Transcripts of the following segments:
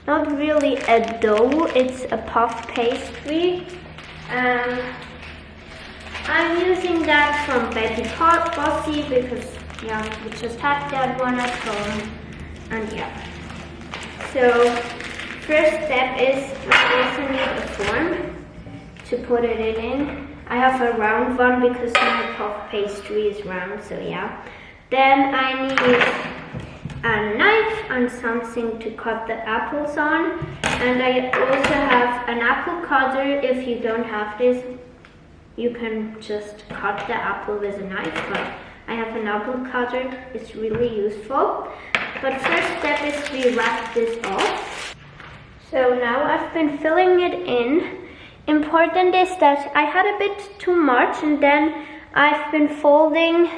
not really a dough, it's a puff pastry. I'm using that from Betty Bossy because yeah, we just had that one at home, and yeah. So first step is I also need a form to put it in. I have a round one because my puff pastry is round, so yeah. Then I need a knife and something to cut the apples on, and I also have an apple cutter. If you don't have this, you can just cut the apple with a knife, but I have an apple cutter, it's really useful. But first step is we wrap this off. So now I've been filling it in. Important is that I had a bit too much, and then I've been folding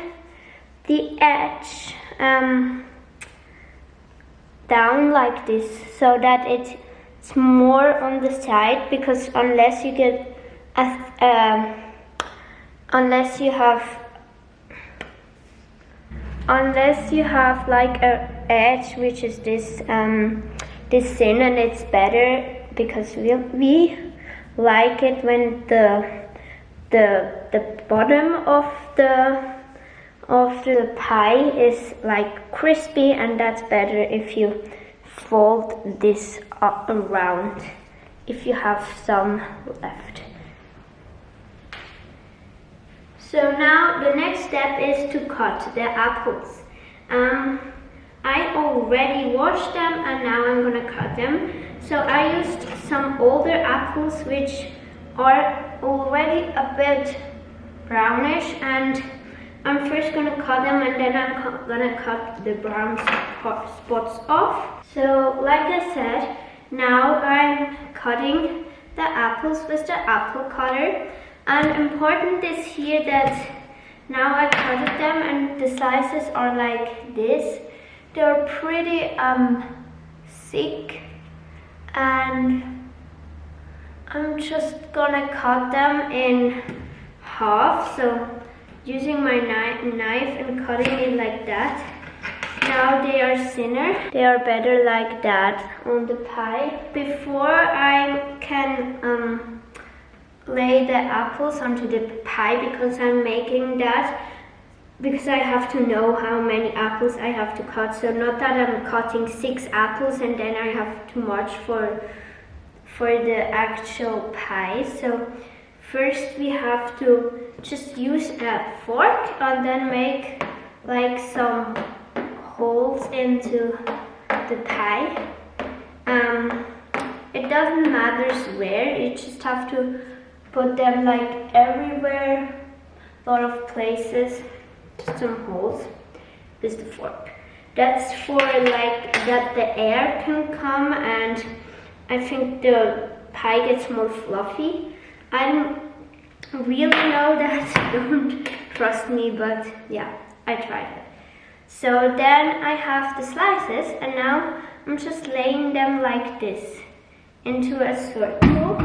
the edge down like this so that it's more on the side, because unless you get unless you have like a edge which is this this thin, and it's better because we like it when the bottom of the pie is like crispy, and that's better if you fold this up around if you have some left. So now the next step is to cut the apples. I already washed them and now I'm gonna cut them. So I used some older apples which are already a bit brownish, and I'm first gonna cut them and then I'm gonna cut the brown spots off. So like I said, now I'm cutting the apples with the apple cutter. And important is here that now I cutted them and the slices are like this. They're pretty thick, and I'm just gonna cut them in half. So using my knife and cutting it like that. Now they are thinner. They are better like that on the pie. Before I can lay the apples onto the pie, because I'm making that because I have to know how many apples I have to cut. So not that I'm cutting 6 apples and then I have too much for the actual pie. So first we have to just use a fork and then make like some holes into the pie. It doesn't matter where, you just have to put them like everywhere, a lot of places, just some holes with the fork. That's for like that the air can come, and I think the pie gets more fluffy. I really know that, don't trust me, but yeah, I tried it. So then I have the slices, and now I'm just laying them like this into a circle.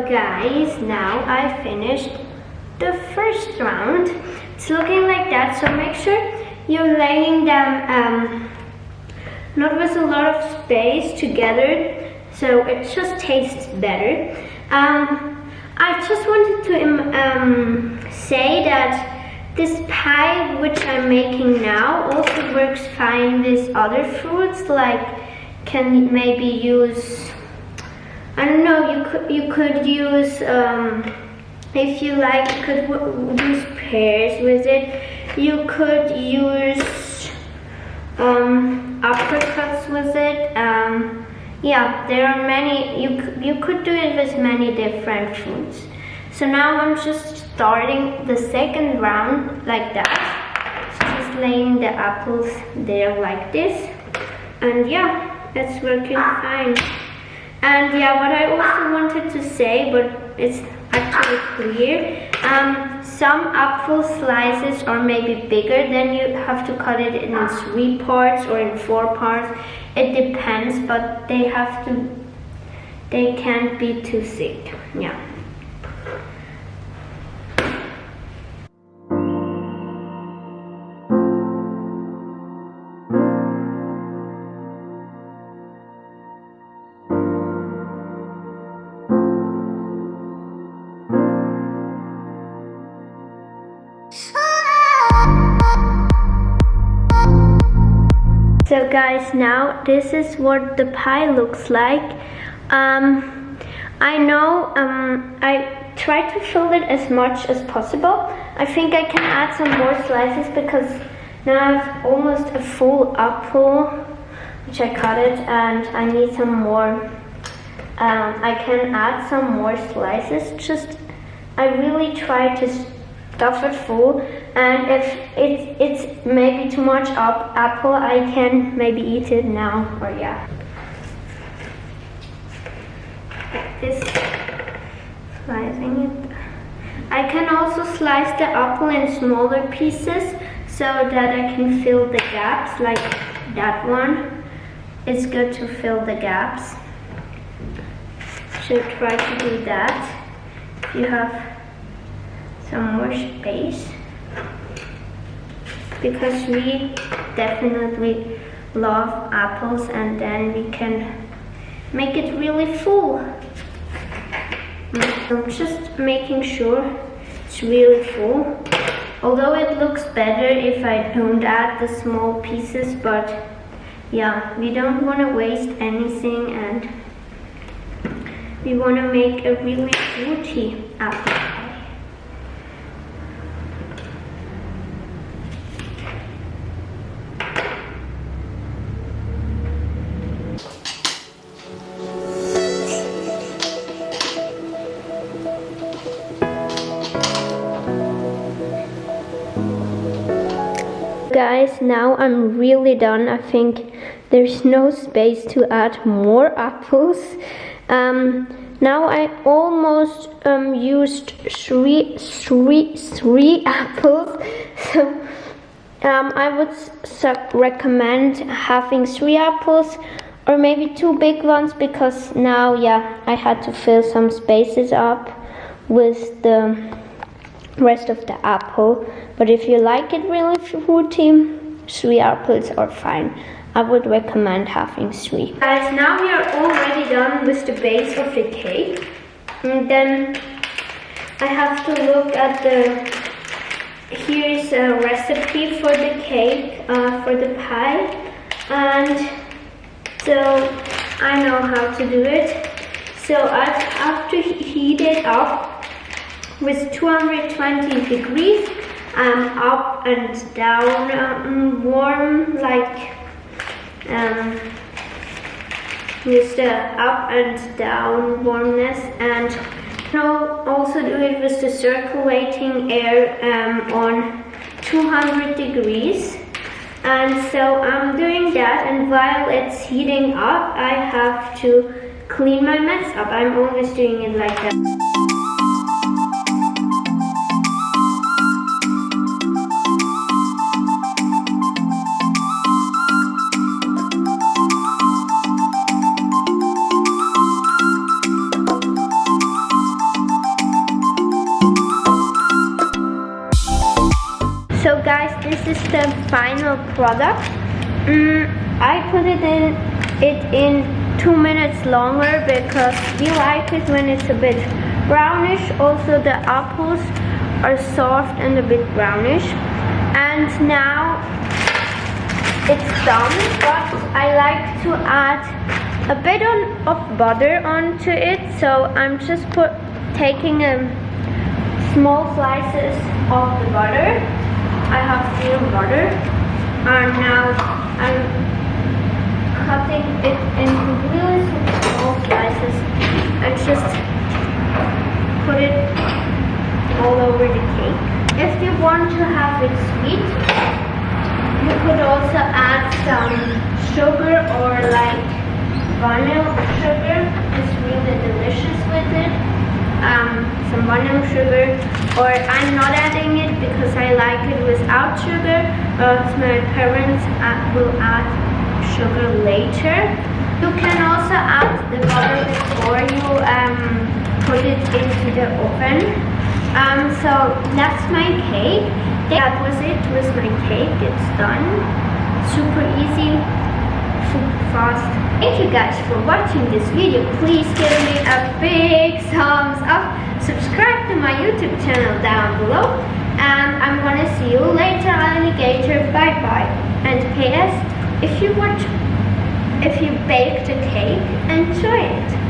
guys, now I finished the first round. It's looking like that, so make sure you're laying them not with a lot of space together, so it just tastes better. I just wanted to say that this pie which I'm making now also works fine with other fruits, like can maybe use, I don't know, you could use, if you like, you could use pears with it. You could use apricots with it. Yeah, there are many, you could do it with many different fruits. So now I'm just starting the second round like that. So just laying the apples there like this. And yeah, it's working fine. And yeah, what I also wanted to say, but it's actually clear, some apple slices are maybe bigger, then you have to cut it in 3 parts or in 4 parts. It depends, but they can't be too thick. Yeah. So guys, now this is what the pie looks like. I know I try to fill it as much as possible. I think I can add some more slices because now I have almost a full apple, which I cut it, and I need some more. I can add some more slices. Just I really try to stuff it full, and if it's maybe too much apple, I can maybe eat it now, or yeah, like this, slicing it. I can also slice the apple in smaller pieces so that I can fill the gaps, like that one. It's good to fill the gaps, so try to do that if you have some more space, because we definitely love apples, and then we can make it really full. I'm just making sure it's really full, although it looks better if I don't add the small pieces, but yeah, we don't want to waste anything, and we want to make a really fruity apple pie. Guys, now I'm really done. I think there's no space to add more apples. Now I almost used three apples, so I would recommend having 3 apples or maybe 2 big ones, because now, yeah, I had to fill some spaces up with the rest of the apple. But if you like it really fruity, 3 apples are fine. I would recommend having 3. Guys, now we are already done with the base of the cake. And then I have to look at here's a recipe for the cake, for the pie. And so I know how to do it. So I have to heat it up with 220 degrees, up and down, warm, like with the up and down warmness, and also do it with the circulating air on 200 degrees. And so I'm doing that, and while it's heating up, I have to clean my mess up. I'm always doing it like that. is the final product. I put it in 2 minutes longer because we like it when it's a bit brownish. Also the apples are soft and a bit brownish. And now it's done, but I like to add a bit of butter onto it. So I'm just taking small slices of the butter. I have real butter. And now I'm cutting it into really small slices and just put it all over the cake. If you want to have it sweet, you could also add some sugar or like vanilla sugar. It's really delicious with it. Some vanilla sugar, or I'm not adding it because I like it without sugar, but my parents will add sugar later. You can also add the butter before you put it into the oven. So that's my cake. That was it with my cake. It's done. Super easy, super fast. Thank you guys for watching this video. Please give me a big thumbs up. Subscribe to my YouTube channel down below. And I'm gonna see you later, alligator. Bye bye. And PS, if you baked a cake, enjoy it.